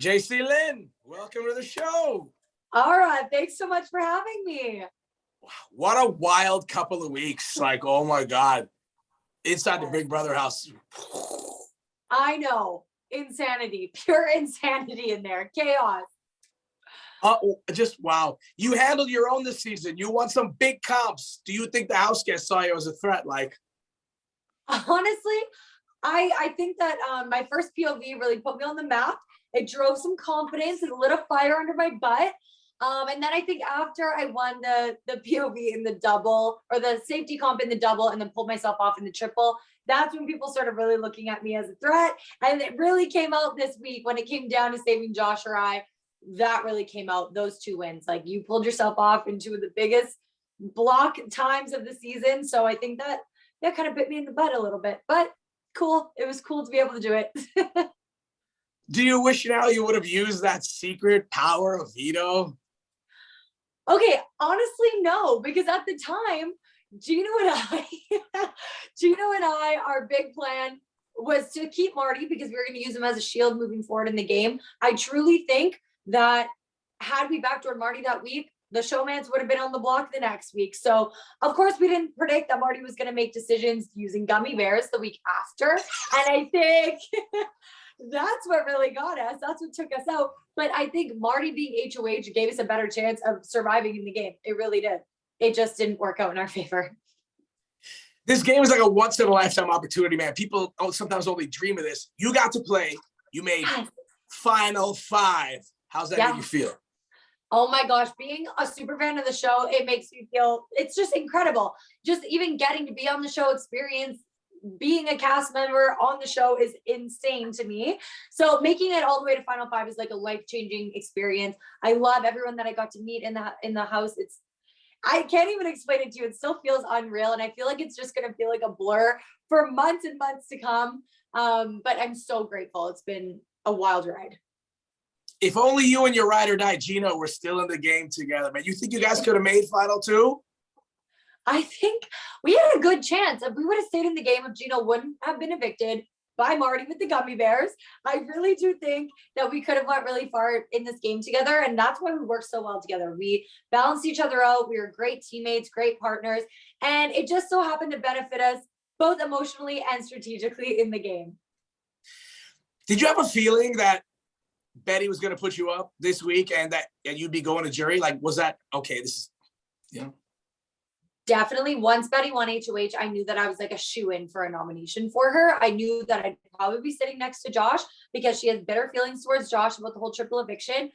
Jacey-Lynne, welcome to the show. All right, thanks so much for having me. What a wild couple of weeks. Like, oh my God. Inside the Big Brother house. I know. Insanity. Pure insanity in there. Chaos. Just wow. You handled your own this season. You won some big comps. Do you think the house guests saw you as a threat? Like, honestly, I think that my first POV really put me on the map. It drove some confidence and lit a fire under my butt. And then I think after I won the POV in the double, or the safety comp in the double, and then pulled myself off in the triple, that's when people started really looking at me as a threat. And it really came out this week when it came down to saving Josh or I. That really came out, those two wins. Like, you pulled yourself off in two of the biggest block times of the season. So I think that kind of bit me in the butt a little bit, but cool. It was cool to be able to do it. do you wish now you would have used that secret power of veto? Okay, honestly, no, because at the time, Gino and I, our big plan was to keep Marty because we were going to use him as a shield moving forward in the game. I truly think that had we backdoored Marty that week, the showmans would have been on the block the next week. So of course we didn't predict that Marty was going to make decisions using gummy bears the week after. And I think that's what really got us. That's what took us out. But I think Marty being HOH gave us a better chance of surviving in the game. It really did. It just didn't work out in our favor. This game is like a once-in-a-lifetime opportunity, man. People sometimes only dream of this. You got to play. You made Final Five. How's that make you feel? Oh my gosh, being a super fan of the show, it makes me feel, it's just incredible. Just even getting to be on the show, experience being a cast member on the show is insane to me. So making it all the way to Final Five is like a life-changing experience. I love everyone that I got to meet in the house. I can't even explain it to you. It still feels unreal. And I feel like it's just going to feel like a blur for months and months to come. But I'm so grateful. It's been a wild ride. If only you and your ride or die Gino were still in the game together, man. You think you guys could have made Final Two? I think we had a good chance. If we would have stayed in the game, if Gino wouldn't have been evicted by Marty with the gummy bears, I really do think that we could have went really far in this game together. And that's why we work so well together. We balanced each other out. We were great teammates, great partners. And it just so happened to benefit us both emotionally and strategically in the game. Did you have a feeling that Betty was going to put you up this week and you'd be going to jury? Like, was that, okay, this is, you know? Definitely. Once Betty won HOH, I knew that I was like a shoo-in for a nomination for her. I knew that I'd probably be sitting next to Josh because she has bitter feelings towards Josh about the whole triple eviction.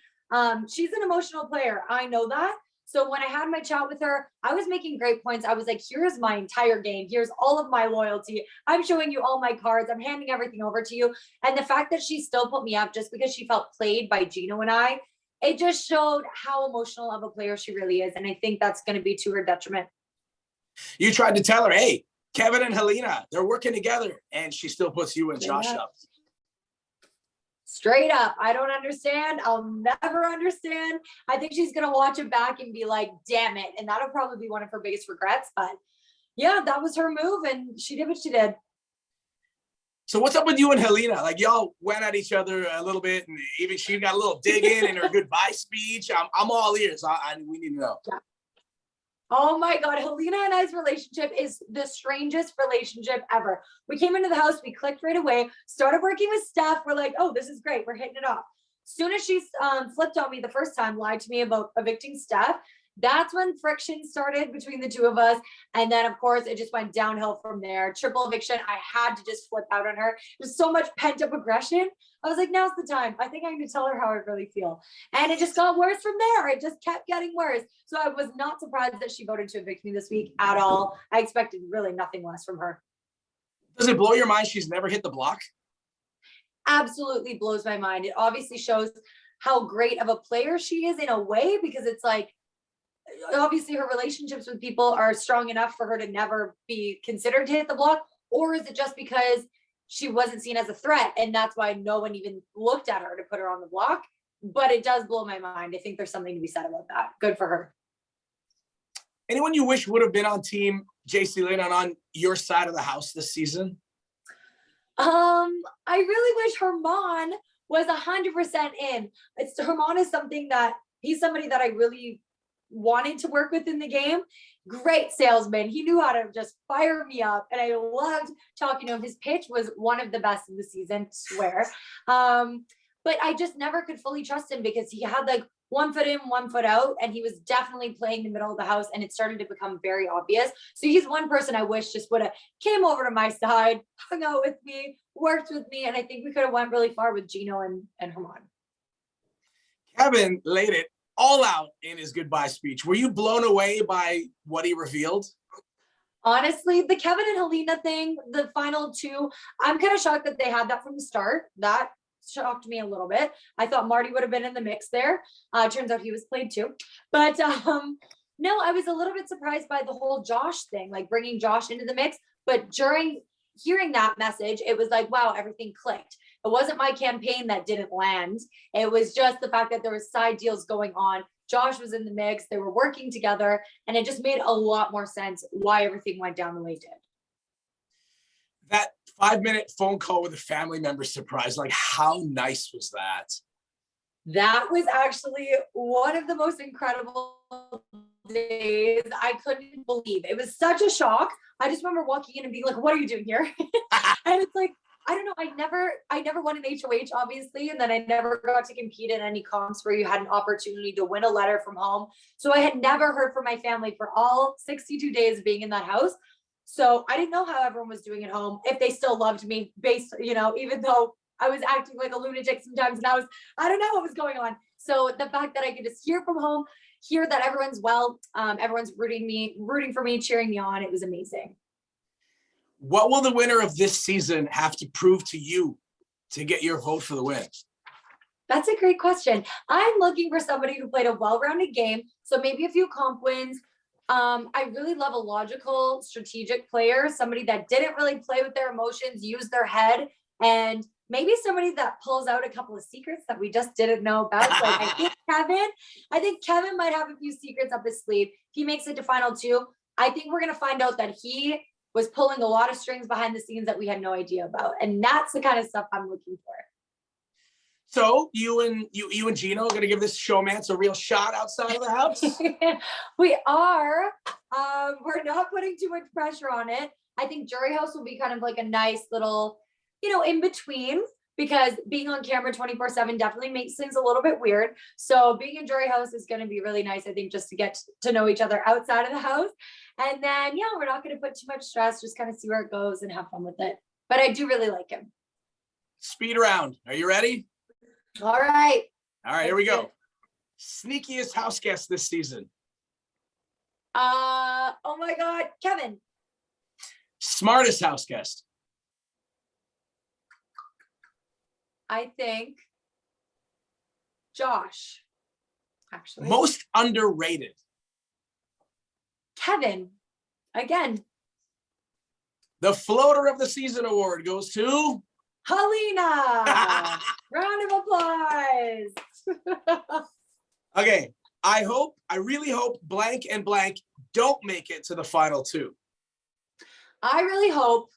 She's an emotional player. I know that. So when I had my chat with her, I was making great points. I was like, here's my entire game. Here's all of my loyalty. I'm showing you all my cards. I'm handing everything over to you. And the fact that she still put me up just because she felt played by Gino and I, it just showed how emotional of a player she really is. And I think that's going to be to her detriment. You tried to tell her, hey, Kevin and Haleena, they're working together. And she still puts you and Josh up. Straight up. I don't understand. I'll never understand. I think she's going to watch it back and be like, damn it. And that'll probably be one of her biggest regrets. But yeah, that was her move. And she did what she did. So what's up with you and Haleena? Like, y'all went at each other a little bit. And even she got a little dig in her goodbye speech. I'm all ears. We need to know. Yeah. Oh my God, Haleena and I's relationship is the strangest relationship ever. We came into the house, we clicked right away, started working with Steph. We're like, oh, this is great. We're hitting it off. Soon as she flipped on me the first time, lied to me about evicting Steph, that's when friction started between the two of us. And then of course it just went downhill from there. Triple eviction. I had to just flip out on her. There's so much pent up aggression. I was like, now's the time. I think I need to tell her how I really feel. And it just got worse from there. It just kept getting worse. So I was not surprised that she voted to evict me this week at all. I expected really nothing less from her. Does it blow your mind she's never hit the block? Absolutely blows my mind. It obviously shows how great of a player she is in a way, because it's like, obviously her relationships with people are strong enough for her to never be considered to hit the block, or is it just because she wasn't seen as a threat and that's why no one even looked at her to put her on the block? But it does blow my mind. I think there's something to be said about that. Good for her. Anyone you wish would have been on team Jacey-Lynne and on your side of the house this season? I really wish Herman was 100% in. Herman is he's somebody that I really wanted to work with in the game. Great salesman. He knew how to just fire me up, and I loved talking to him. His pitch was one of the best of the season, swear. But I just never could fully trust him because he had like 1 foot in, 1 foot out, and he was definitely playing the middle of the house, and it started to become very obvious. So he's one person I wish just would have came over to my side, hung out with me, worked with me, and I think we could have went really far with Gino and Herman. Kevin laid it all out in his goodbye speech. Were you blown away by what he revealed? Honestly, the Kevin and Haleena thing, the final two, I'm kind of shocked that they had that from the start. That shocked me a little bit. I thought Marty would have been in the mix there. Turns out he was played too. But no, I was a little bit surprised by the whole Josh thing, like bringing Josh into the mix. But during hearing that message, it was like, wow, everything clicked. It wasn't my campaign that didn't land. It was just the fact that there was side deals going on. Josh was in the mix. They were working together, and it just made a lot more sense why everything went down the way it did. That 5-minute phone call with a family member surprise, like how nice was that? That was actually one of the most incredible days. I couldn't believe it. It was such a shock. I just remember walking in and being like, what are you doing here? And it's like, I don't know. I never won an HOH, obviously. And then I never got to compete in any comps where you had an opportunity to win a letter from home. So I had never heard from my family for all 62 days of being in that house. So I didn't know how everyone was doing at home, if they still loved me based, even though I was acting like a lunatic sometimes, and I don't know what was going on. So the fact that I could just hear from home, hear that everyone's well, everyone's rooting for me, cheering me on. It was amazing. What will the winner of this season have to prove to you to get your vote for the win? That's a great question. I'm looking for somebody who played a well-rounded game. So maybe a few comp wins. I really love a logical, strategic player, somebody that didn't really play with their emotions, use their head, and maybe somebody that pulls out a couple of secrets that we just didn't know about. So I think Kevin might have a few secrets up his sleeve. If he makes it to final two, I think we're going to find out that he was pulling a lot of strings behind the scenes that we had no idea about. And that's the kind of stuff I'm looking for. So you and Gino are going to give this showmance a real shot outside of the house? We are. We're not putting too much pressure on it. I think Jury House will be kind of like a nice little, in between, because being on camera 24/7 definitely makes things a little bit weird. So being in Jury House is going to be really nice, I think, just to get to know each other outside of the house. And then, yeah, we're not going to put too much stress, just kind of see where it goes and have fun with it. But I do really like him. Speed round. Are you ready? All right. All right, here we go. Sneakiest house guest this season. Oh my God, Kevin. Smartest house guest. I think Josh, actually. Most underrated. Kevin, again. The floater of the season award goes to Haleena. Round of applause. Okay, I really hope blank and blank don't make it to the final two. I really hope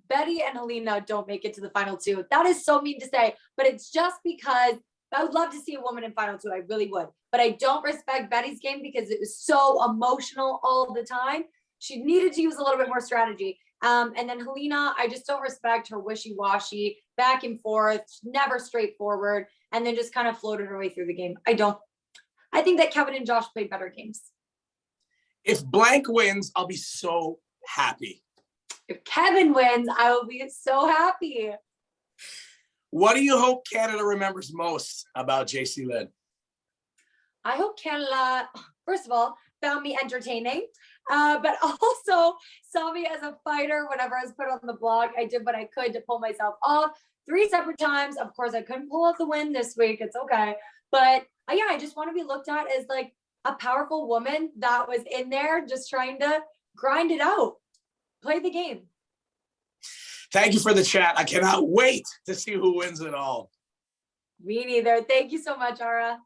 Betty and Haleena don't make it to the final two. That is so mean to say, but it's just because I would love to see a woman in final two. I really would. But I don't respect Betty's game because it was so emotional all the time. She needed to use a little bit more strategy. And then Haleena, I just don't respect her wishy-washy, back and forth, never straightforward, and then just kind of floated her way through the game. I think that Kevin and Josh played better games. If blank wins, I'll be so happy. If Kevin wins, I will be so happy. What do you hope Canada remembers most about Jacey-Lynne? I hope Canada, first of all, found me entertaining, but also saw me as a fighter. Whenever I was put on the blog, I did what I could to pull myself off 3 separate times. Of course, I couldn't pull off the win this week. It's okay. But yeah, I just want to be looked at as like a powerful woman that was in there just trying to grind it out, play the game. Thank you for the chat. I cannot wait to see who wins it all. Me neither. Thank you so much, Ara.